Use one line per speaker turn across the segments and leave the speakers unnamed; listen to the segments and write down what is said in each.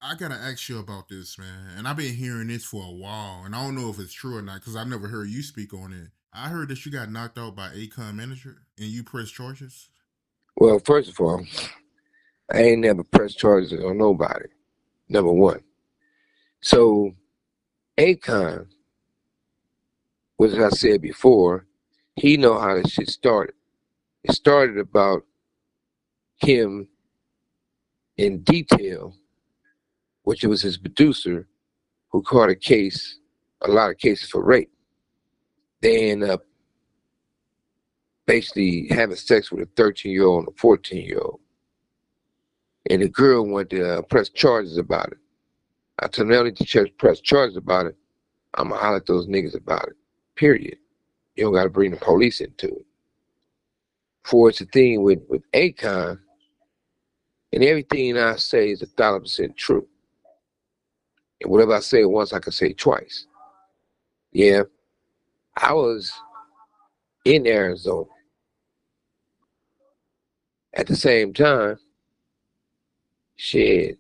I gotta ask you about this, man. And I've been hearing this for a while, and I don't know if it's true or not because I never heard you speak on it. I heard that you got knocked out by Akon manager and you pressed charges.
Well, first of all, I ain't never pressed charges on nobody. Number one. So Akon, which I said before, he know how this shit started. It started about him in detail, which was his producer who caught a lot of cases for rape. They end up basically having sex with a 13-year-old and a 14-year-old. And the girl went to press charges about it. I told them, only to press charges about it, I'm going to holler at those niggas about it. Period. You don't got to bring the police into it. For it's a thing with Akon, and everything I say is 1,000% true. And whatever I say once, I can say twice. Yeah, I was in Arizona. At the same time, shit,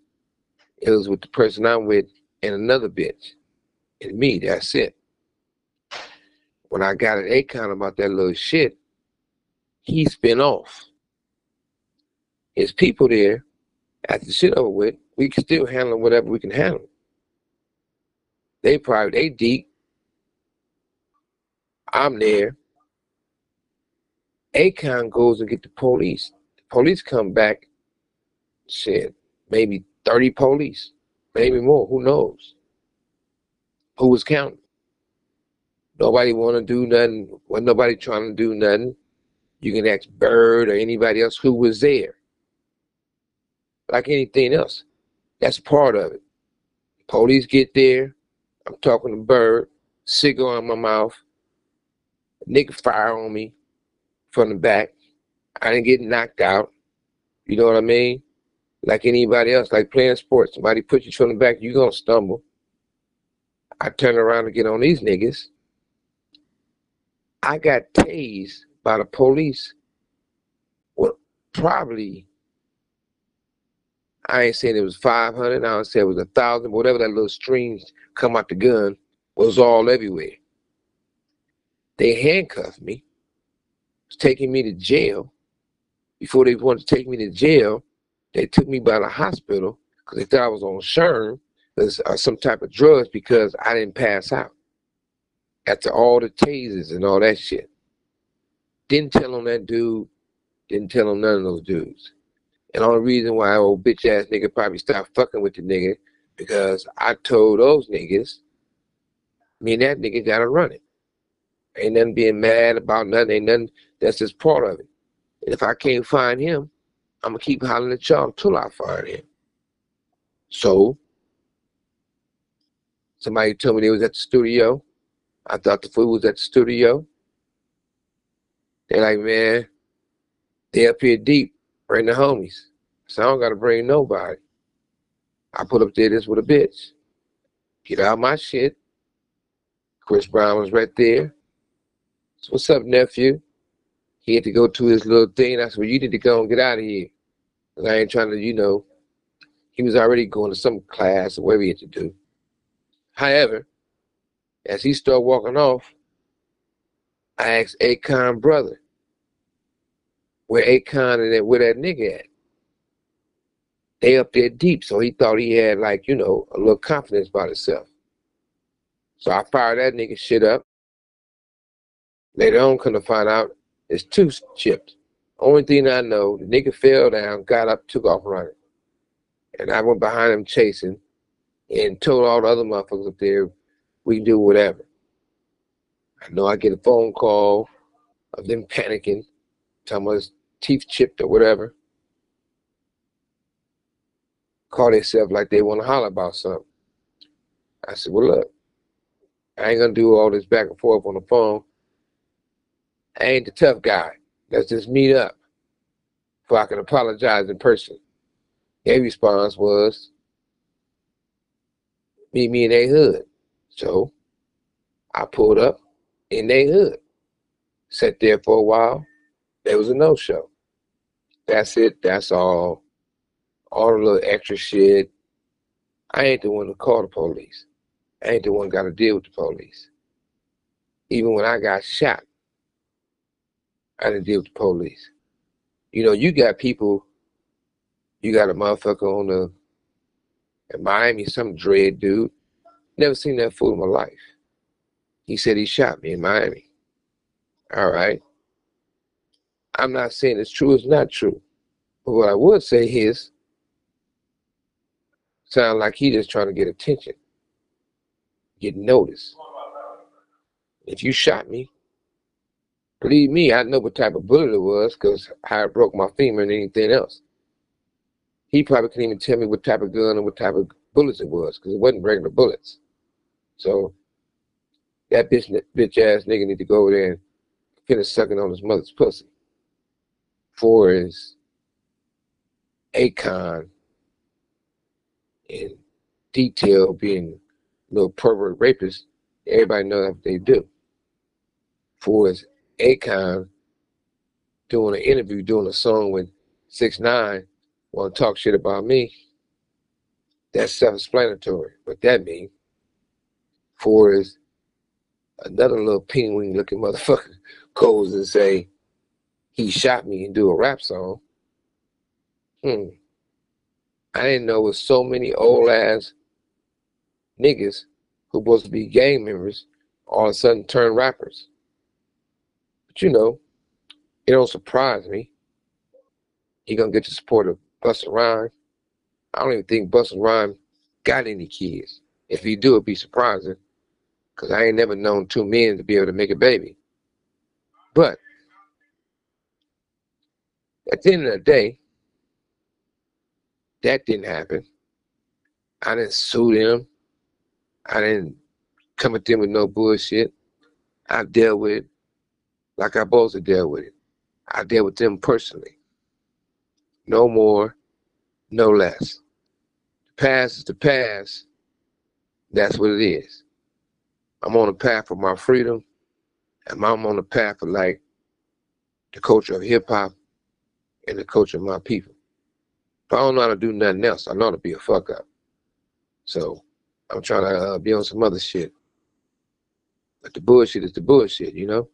it was with the person I'm with and another bitch. And me, that's it. When I got at Akon about that little shit, he spin off. His people there, after the shit over with, we can still handle whatever we can handle. They deep. I'm there. Akon goes and get the police. The police come back, shit, maybe 30 police, maybe more, who knows? Who was counting? Nobody want to do nothing. Wasn't nobody trying to do nothing. You can ask Bird or anybody else who was there. Like anything else. That's part of it. Police get there. I'm talking to Bird. Cigar in my mouth. Nigga fire on me from the back. I didn't get knocked out. You know what I mean? Like anybody else, like playing sports. Somebody put you from the back, you gonna stumble. I turn around to get on these niggas. I got tased by the police. Well, probably, I ain't saying it was 500, I don't say it was 1,000, whatever that little strings come out the gun was all everywhere. They handcuffed me, was taking me to jail. Before they wanted to take me to jail, they took me by the hospital because they thought I was on Sherm or some type of drugs because I didn't pass out. After all the tasers and all that shit. Didn't tell on that dude, didn't tell on none of those dudes. And the only reason why old bitch ass nigga probably stopped fucking with the nigga because I told those niggas, me and that nigga gotta run it. Ain't nothing being mad about nothing, ain't nothing, that's just part of it. And if I can't find him, I'm gonna keep hollering at y'all until I find him. So, somebody told me they was at the studio. I thought the fool was at the studio. They're like, man, they up here deep, bring the homies. So I don't gotta bring nobody. I put up there this with a bitch. Get out my shit. Chris Brown was right there. So what's up, nephew? He had to go to his little thing. I said, well, you need to go and get out of here. Because I ain't trying to, he was already going to some class or whatever he had to do. However, as he started walking off, I asked Akon brother, where Akon and where that nigga at? They up there deep, so he thought he had a little confidence about himself. So I fired that nigga shit up. Later on, couldn't find out it's two chips. Only thing I know, the nigga fell down, got up, took off running. And I went behind him chasing and told all the other motherfuckers up there, we can do whatever. I know I get a phone call of them panicking, talking about his teeth chipped or whatever. Call themselves like they want to holler about something. I said, well, look, I ain't gonna do all this back and forth on the phone. I ain't the tough guy. Let's just meet up before I can apologize in person. Their response was, meet me in their hood. So I pulled up in their hood. Sat there for a while. There was a no-show. That's it. That's all. All the little extra shit. I ain't the one who called the police. I ain't the one got to deal with the police. Even when I got shot, I didn't deal with the police. You know, you got people, you got a motherfucker in Miami, some dread dude. Never seen that fool in my life. He said he shot me in Miami. All right. I'm not saying it's true, it's not true. But what I would say is, sound like he just trying to get attention, get noticed. If you shot me, believe me, I know what type of bullet it was because how it broke my femur and anything else. He probably couldn't even tell me what type of gun or what type of bullets it was because it wasn't regular bullets. So that bitch ass nigga need to go over there and finish sucking on his mother's pussy. For his Akon in detail being a little pervert rapist, everybody knows what they do. For his Akon doing an interview, doing a song with 6ix9ine, want to talk shit about me, that's self-explanatory. What that means. For his another little penguin looking motherfucker goes and say he shot me and do a rap song. I didn't know it was so many old ass niggas who supposed to be gang members all of a sudden turn rappers. But you know, it don't surprise me. He gonna get the support of Busta Rhymes. I don't even think Busta Rhymes got any kids. If he do, it'd be surprising, because I ain't never known two men to be able to make a baby. But at the end of the day, that didn't happen. I didn't sue them. I didn't come at them with no bullshit. I dealt with it like I supposed to deal with it. I dealt with them personally. No more, no less. The past is the past. That's what it is. I'm on a path for my freedom, and I'm on a path for like the culture of hip hop and the culture of my people. If I don't know how to do nothing else, I know how to be a fuck up. So I'm trying to be on some other shit. But the bullshit is the bullshit, you know?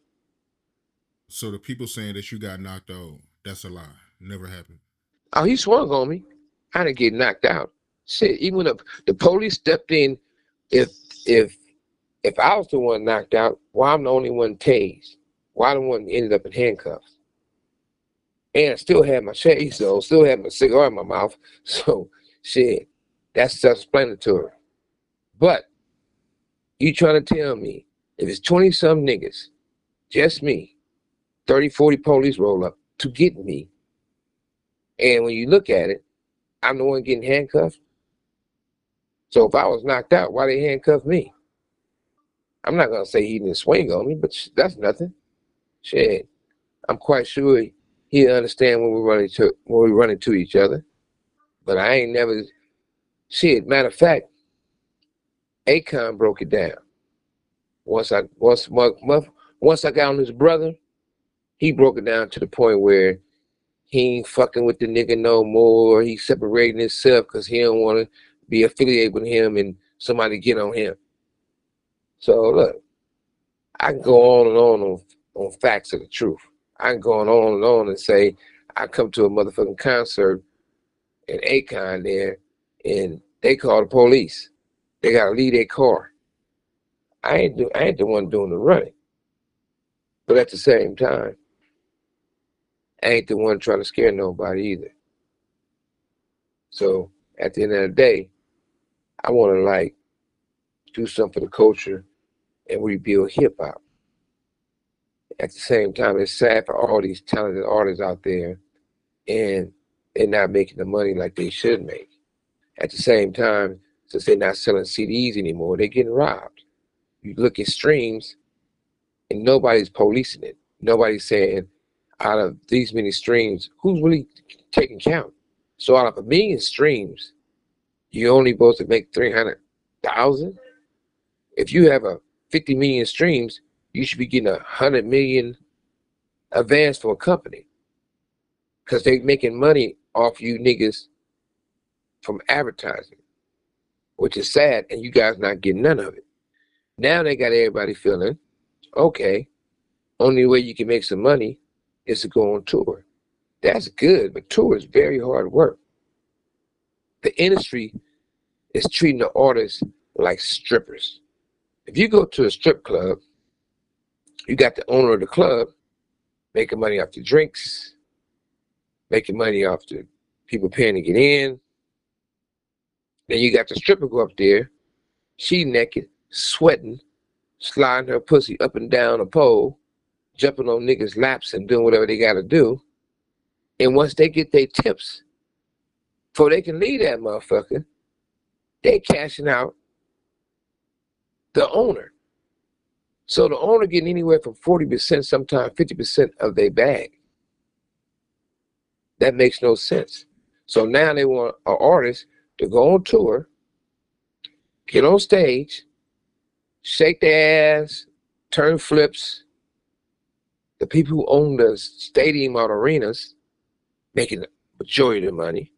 So the people saying that you got knocked out, that's a lie. Never happened.
Oh, he swung on me. I didn't get knocked out. Shit, even when the police stepped in, if if if I was the one knocked out, why I'm the only one tased? Why the one ended up in handcuffs? And I still had my shades though, still had my cigar in my mouth. So shit, that's self-explanatory. But you trying to tell me if it's 20-some niggas, just me, 30, 40 police roll up to get me, and when you look at it, I'm the one getting handcuffed? So if I was knocked out, why they handcuff me? I'm not gonna say he didn't swing on me, but that's nothing. Shit, I'm quite sure he'll understand when we run into each other. But I ain't never. Shit, matter of fact, Akon broke it down. Once I got on his brother, he broke it down to the point where he ain't fucking with the nigga no more. He separating himself because he don't want to be affiliated with him and somebody get on him. So look, I can go on and on facts of the truth. I can go on and on and say I come to a motherfucking concert in Akon there and they call the police. They gotta leave their car. I ain't the one doing the running. But at the same time, I ain't the one trying to scare nobody either. So at the end of the day, I wanna like do something for the culture and rebuild hip hop. At the same time, it's sad for all these talented artists out there and they're not making the money like they should make. At the same time, since they're not selling CDs anymore, they're getting robbed. You look at streams and nobody's policing it. Nobody's saying, out of these many streams, who's really taking count? So out of 1,000,000 streams, you're only supposed to make 300,000? If you have a 50 million streams, you should be getting 100 million advance for a company. Because they're making money off you niggas from advertising. which is sad, and you guys not getting none of it. Now they got everybody feeling, okay, only way you can make some money is to go on tour. That's good, but tour is very hard work. The industry is treating the artists like strippers. If you go to a strip club, you got the owner of the club making money off the drinks, making money off the people paying to get in. Then you got the stripper go up there, she naked, sweating, sliding her pussy up and down a pole, jumping on niggas' laps and doing whatever they gotta do. And once they get their tips, before they can leave that motherfucker, they cashing out the owner. So the owner getting anywhere from 40%, sometimes 50% of their bag. That makes no sense. So now they want an artist to go on tour, get on stage, shake their ass, turn flips. The people who own the stadium or arenas making the majority of the money.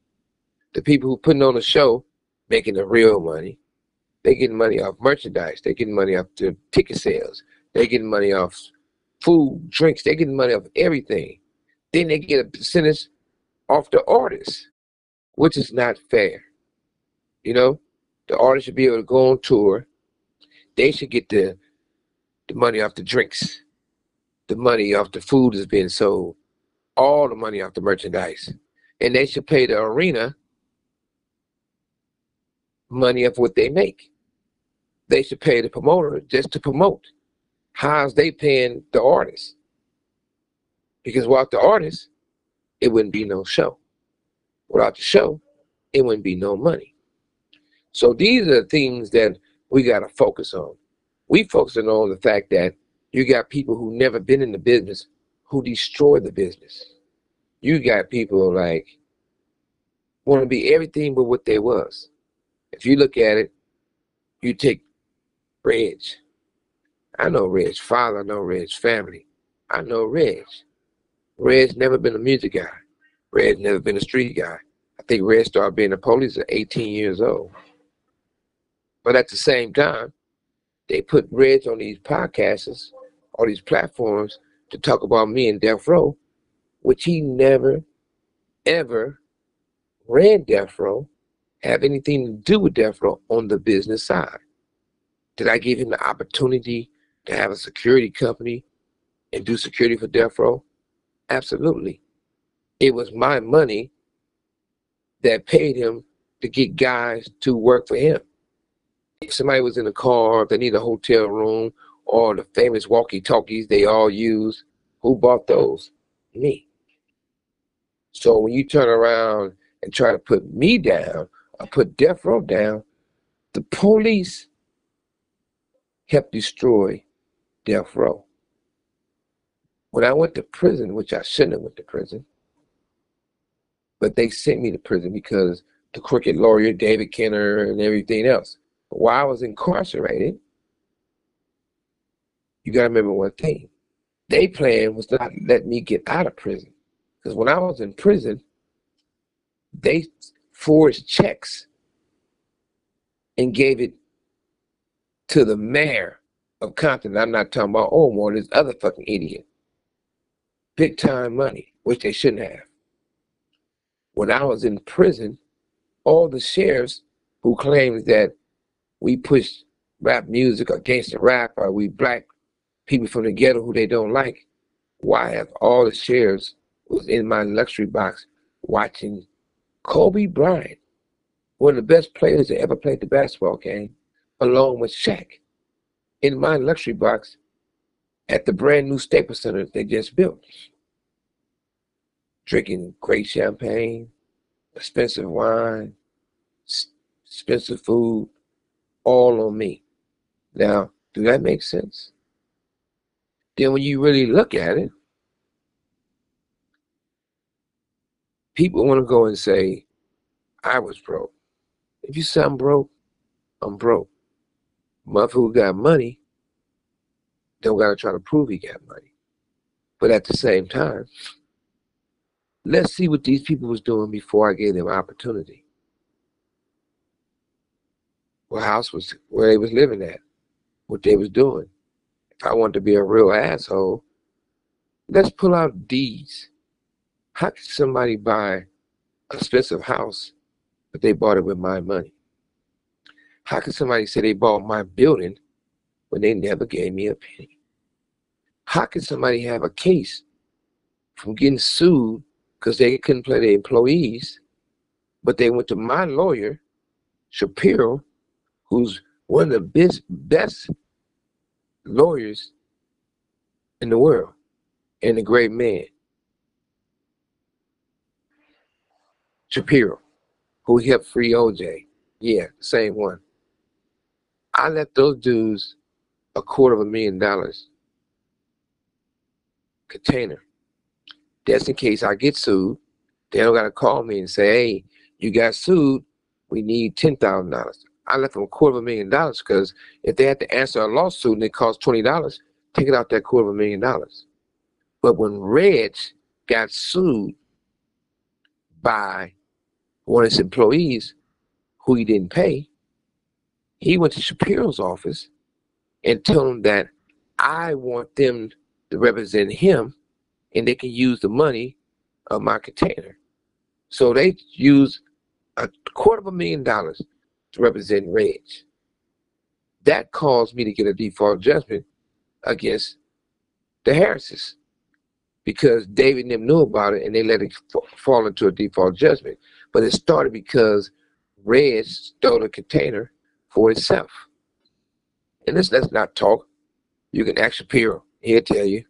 The people who putting on the show making the real money. They getting money off merchandise. They getting money off the ticket sales. They getting money off food, drinks. They getting money off everything. Then they get a percentage off the artist, which is not fair. You know, the artist should be able to go on tour. They should get the money off the drinks, the money off the food that's being sold, all the money off the merchandise. And they should pay the arena money of what they make. They should pay the promoter just to promote. How's they paying the artist? Because without the artist, it wouldn't be no show. Without the show, it wouldn't be no money. So these are the things that we got to focus on. We focusing on the fact that you got people who never been in the business who destroy the business. You got people like want to be everything but what they was. If you look at it, you take Reg. I know Reg's father, I know Reg's family. I know Reg. Reg's never been a music guy. Reg's never been a street guy. I think Reg started being a police at 18 years old. But at the same time, they put Reg on these podcasts, all these platforms to talk about me and Death Row, which he never, ever ran Death Row, have anything to do with Death Row on the business side. Did I give him the opportunity to have a security company and do security for Death Row? Absolutely. It was my money that paid him to get guys to work for him. If somebody was in a car, if they need a hotel room, or the famous walkie-talkies they all use, who bought those? Me. So when you turn around and try to put me down, or put Death Row down, the police helped destroy Death Row. When I went to prison, which I shouldn't have went to prison, but they sent me to prison because the crooked lawyer, David Kenner, and everything else. But while I was incarcerated, you got to remember one thing. Their plan was not let me get out of prison. Because when I was in prison, they forged checks and gave it to the mayor of Compton. I'm not talking about Omar, this other fucking idiot. Big time money, which they shouldn't have. When I was in prison, all the sheriffs who claimed that we push rap music or gangster rap, or we black people from the ghetto who they don't like, why have all the sheriffs was in my luxury box watching Kobe Bryant, one of the best players that ever played the basketball game, along with Shaq, in my luxury box at the brand new Staples Center they just built. Drinking great champagne, expensive wine, expensive food, all on me. Now, do that make sense? Then when you really look at it, people want to go and say, I was broke. If you say I'm broke, I'm broke. Motherfucker who got money don't got to try to prove he got money. But at the same time, let's see what these people was doing before I gave them opportunity. what house was where they was living at, what they was doing. If I wanted to be a real asshole, let's pull out deeds. How could somebody buy an expensive house, but they bought it with my money? How could somebody say they bought my building when they never gave me a penny? How could somebody have a case from getting sued because they couldn't pay their employees, but they went to my lawyer, Shapiro, who's one of the best lawyers in the world and a great man, Shapiro, who helped free OJ. Yeah, same one. I left those dudes $250,000 container. That's in case I get sued. They don't got to call me and say, hey, you got sued. We need $10,000. I left them $250,000 because if they had to answer a lawsuit and it cost $20, take it out that $250,000. But when Reg got sued by one of his employees who he didn't pay, he went to Shapiro's office and told him that I want them to represent him and they can use the money of my container. So they used $250,000 to represent Reg. That caused me to get a default judgment against the Harrises because David and them knew about it and they let it fall into a default judgment. But it started because Reg stole a container for itself. And let's not talk. You can ask Shapiro, he'll tell you.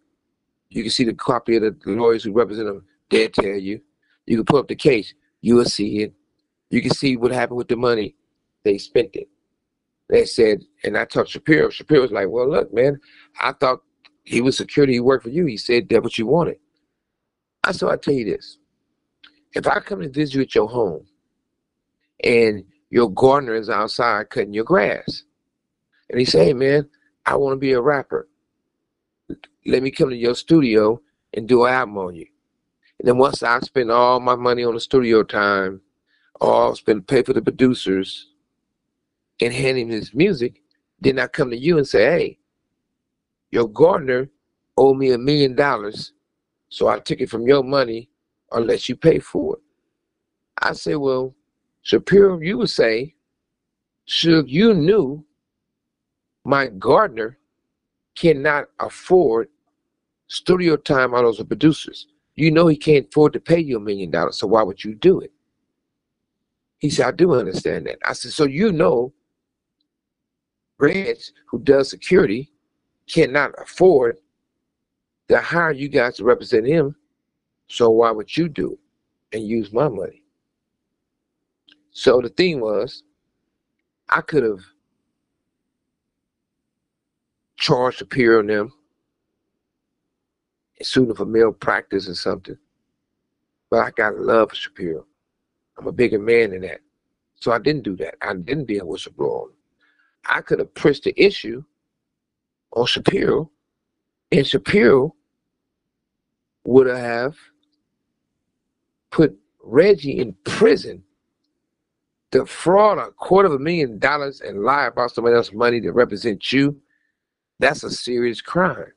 You can see the copy of the lawyers who represent him, they'll tell you. You can pull up the case, you will see it. You can see what happened with the money. They spent it. They said, and I talked to Shapiro. Shapiro was like, well, look, man, I thought he was security, he worked for you. He said that's what you wanted. I said, I'll tell you this. If I come to visit you at your home and your gardener is outside cutting your grass, and he say, hey, man, I want to be a rapper. Let me come to your studio and do an album on you. And then once I spend all my money on the studio time, or pay for the producers and hand him his music, then I come to you and say, hey, your gardener owed me $1 million, so I took it from your money unless you pay for it. I say, well, Shapiro, you would say, Suge, you knew my gardener cannot afford studio time on those producers. You know he can't afford to pay you $1 million, so why would you do it? He said, I do understand that. I said, so you know Reg, who does security, cannot afford to hire you guys to represent him, so why would you do it and use my money? So the thing was, I could have charged Shapiro and them and sued them for malpractice or something, but I got love for Shapiro. I'm a bigger man than that. So I didn't do that. I didn't be a whistleblower. I could have pushed the issue on Shapiro, and Shapiro would have put Reggie in prison to fraud $250,000 and lie about somebody else's money to represent you. That's a serious crime.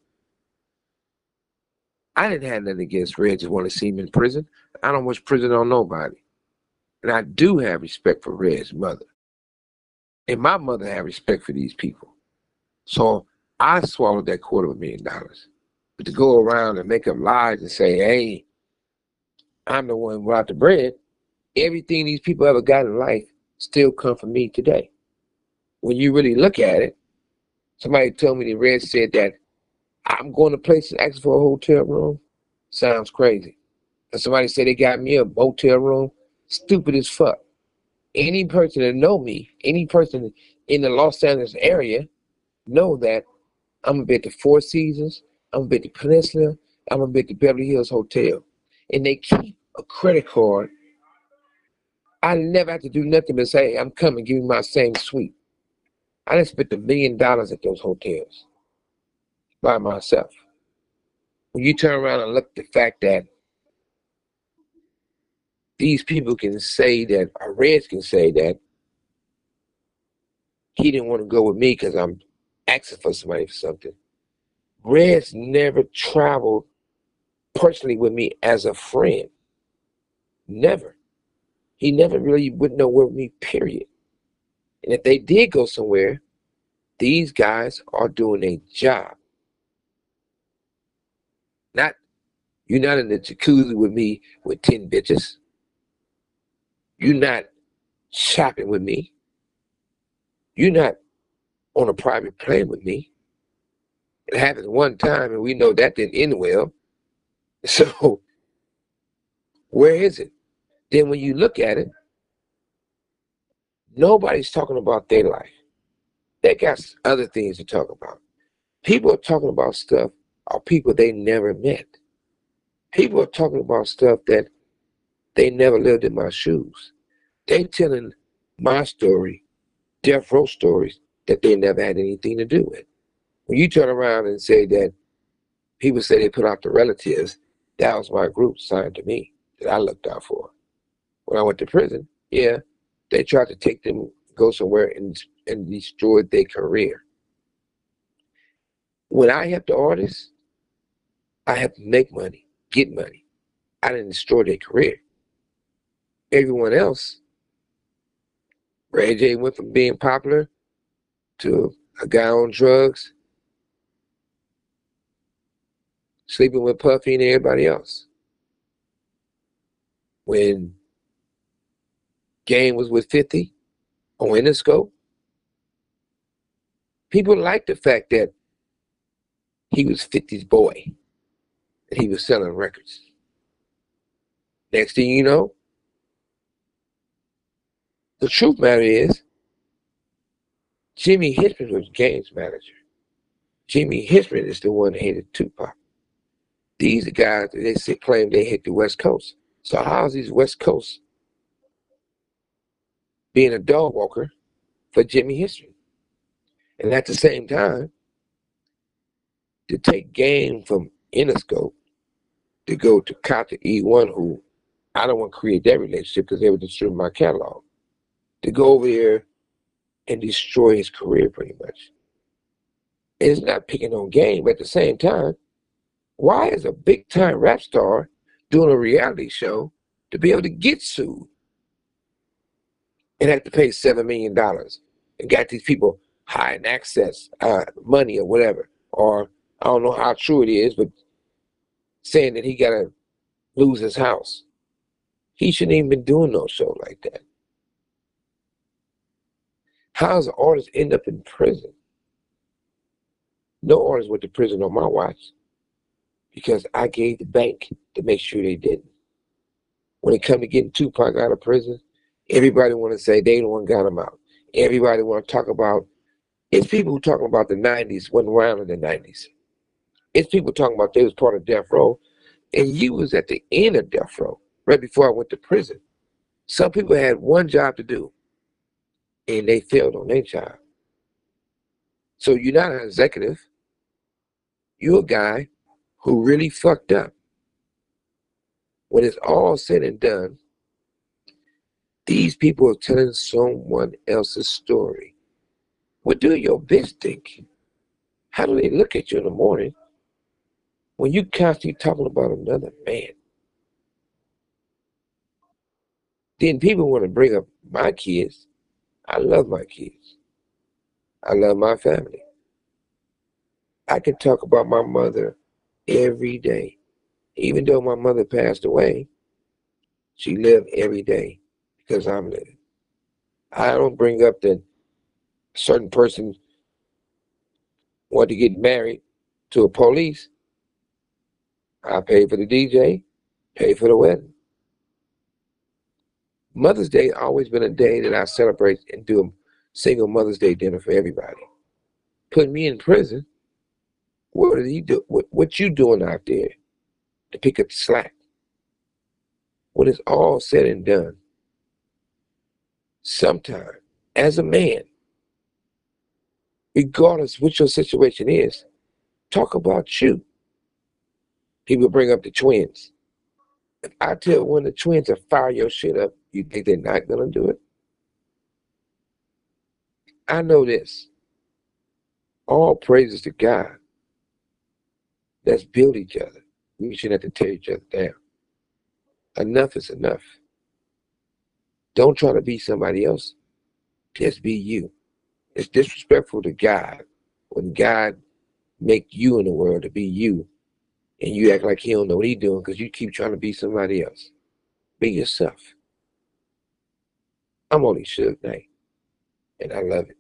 I didn't have nothing against Reg, just want to see him in prison. I don't wish prison on nobody. And I do have respect for Reg's mother. And my mother had respect for these people. So I swallowed that $250,000. But to go around and make up lies and say, hey, I'm the one who brought the bread, everything these people ever got in life still come from me today. When you really look at it, somebody told me that Reg said that I'm going to places and asking for a hotel room. Sounds crazy. And somebody said they got me a motel room. Stupid as fuck. Any person that know me, any person in the Los Angeles area, know that I'm gonna be at the Four Seasons, I'm gonna be at the Peninsula, I'm gonna be at the Beverly Hills Hotel. And they keep a credit card. I never have to do nothing but say, hey, I'm coming, give me my same suite. I done spent $1 million at those hotels by myself. When you turn around and look at the fact that these people can say that, or Reds can say that he didn't want to go with me because I'm asking for somebody for something. Red's never traveled personally with me as a friend. Never. He never really went nowhere with me, period. And if they did go somewhere, these guys are doing a job. Not You're not in the jacuzzi with me with 10 bitches. You're not shopping with me. You're not on a private plane with me. It happened one time, and we know that didn't end well. So where is it? Then when you look at it, nobody's talking about their life. They got other things to talk about. People are talking about stuff or people they never met. People are talking about stuff that they never lived in my shoes. They telling my story, death row stories that they never had anything to do with. When you turn around and say that people say they put out the relatives, that was my group signed to me that I looked out for. When I went to prison, yeah, they tried to take them, go somewhere and destroy their career. When I help the artists, I have to make money, get money. I didn't destroy their career. Everyone else, Ray J went from being popular to a guy on drugs, sleeping with Puffy and everybody else. When Game was with 50 on Interscope, people liked the fact that he was 50's boy and he was selling records. Next thing you know, the truth matter is, Jimmy Hitchman was Game's manager. Jimmy Hitchman is the one that hated Tupac. These are guys that they claim they hit the West Coast. So how's these West Coast being a dog walker for Jimmy Hitchman? And at the same time, to take Game from Interscope to go to Copter E1, who I don't want to create that relationship because they would destroy my catalog, to go over there and destroy his career pretty much. And it's not picking on Game, but at the same time, why is a big time rap star doing a reality show to be able to get sued and have to pay $7 million and got these people hiding access, money or whatever? Or I don't know how true it is, but saying that he got to lose his house. He shouldn't even been doing no show like that. How does an artist end up in prison? No artist went to prison on my watch because I gave the bank to make sure they didn't. When it come to getting Tupac out of prison, everybody want to say they the one got him out. Everybody want to talk about, it's people who talking about the 90s, wasn't around in the 90s. It's people talking about they was part of Death Row, and you was at the end of Death Row, right before I went to prison. Some people had one job to do, and they failed on their job. So you're not an executive. You're a guy who really fucked up. When it's all said and done, these people are telling someone else's story. What do your bitch think? How do they look at you in the morning when you constantly talking about another man? Then people want to bring up my kids. I love my kids. I love my family. I can talk about my mother every day. Even though my mother passed away, she lived every day because I'm living. I don't bring up that a certain person wanted to get married to a police. I paid for the DJ, paid for the wedding. Mother's Day always been a day that I celebrate and do a single Mother's Day dinner for everybody. Put me in prison. What did he do? What you doing out there to pick up the slack? When it's all said and done, sometime as a man, regardless what your situation is, talk about you. People bring up the twins. If I tell one of the twins to fire your shit up, you think they're not gonna do it? I know this. All praises to God. Let's build each other. We shouldn't have to tear each other down. Enough is enough. Don't try to be somebody else. Just be you. It's disrespectful to God when God make you in the world to be you, and you act like he don't know what he doing because you keep trying to be somebody else. Be yourself. I'm only Suge Knight, and I love it.